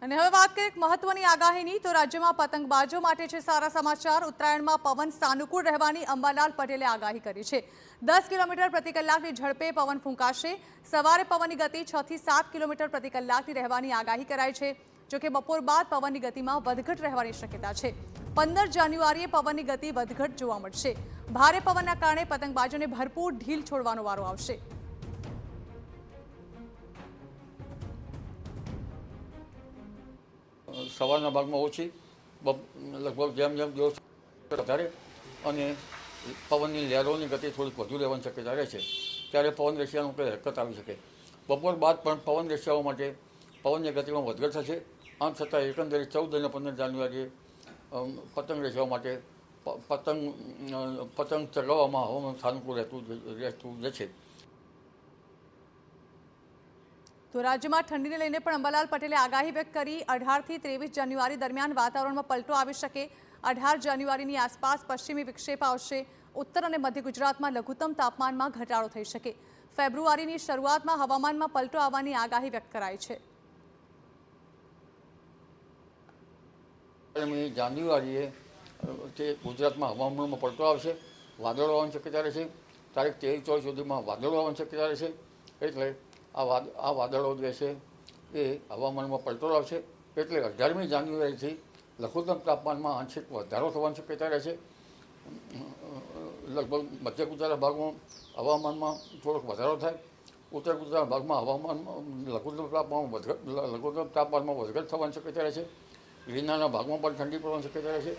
અને હવે વાત કરીએ એક મહત્વની આગાહીની તો રાજ્યમાં પતંગબાજો માટે છે સારા સમાચાર। ઉત્તરાયણમાં પવન સાનુકૂળ રહેવાની અંબાલાલ પટેલે આગાહી કરી છે। 10 કિલોમીટર પ્રતિ કલાકની ઝડપે પવન ફૂંકાશે। સવારે પવનની ગતિ 6 થી 7 કિલોમીટર પ્રતિ કલાકની રહેવાની આગાહી કરાઈ છે। જોકે બપોર બાદ પવનની ગતિમાં વધઘટ રહેવાની શક્યતા છે। 15 જાન્યુઆરીએ પવનની ગતિ વધઘટ જોવા મળશે। ભારે પવનના કારણે પતંગબાજોને ભરપૂર ઢીલ છોડવાનો વારો આવશે। સવારના ભાગમાં ઓછી લગભગ જેમ જેમ દિવસ વધારે અને પવનની લહેરોની ગતિ થોડીક વધુ રહેવાની શક્યતા રહે છે ત્યારે પવન રેશિયાનું કંઈ હરકત આવી શકે। બપોર બાદ પણ પવન રેશિયાઓ માટે પવનની ગતિમાં વધઘટ થશે। આમ છતાં એકંદરે 14 અને 15 જાન્યુઆરીએ પતંગ રેશિયાઓ માટે પતંગ ચગાવવામાં હવામાન સાનુકૂળ રહેતું છે। તો રાજ્યમાં ઠંડીને લઈને પણ અંબાલાલ પટેલે આગાહી વ્યક્ત કરી। 18 થી 23 જાન્યુઆરી દરમિયાન વાતાવરણમાં પલટો આવી શકે। 18 જાન્યુઆરીની આસપાસ પશ્ચિમી વિક્ષેપ આવશે। ઉત્તર અને મધ્ય ગુજરાતમાં લઘુત્તમ તાપમાનમાં ઘટાડો થઈ શકે। ફેબ્રુઆરીની શરૂઆતમાં હવામાનમાં પલટો આવવાની આગાહી વ્યક્ત કરાઈ છે। જાન્યુઆરીએ તે ગુજરાતમાં હવામાનમાં પલટો આવશે। વાદળો આવવાની શક્યતા રહેશે। તારીખ 23-24 સુધીમાં વાદળો આવવાની શક્યતા રહેશે। એટલે આ વાદળો જે છે એ હવામાનમાં પલટો આવશે। એટલે 18મી જાન્યુઆરીથી લઘુત્તમ તાપમાનમાં આંશિક વધારો થવાની શક્યતા રહેશે। લગભગ મધ્ય ગુજરાતના ભાગમાં હવામાનમાં થોડોક વધારો થાય। ઉત્તર ગુજરાતના ભાગમાં લઘુત્તમ તાપમાનમાં વધઘટ થવાની શક્યતા રહેશે। ગિરનારના ભાગમાં પણ ઠંડી પડવાની શક્યતા રહેશે।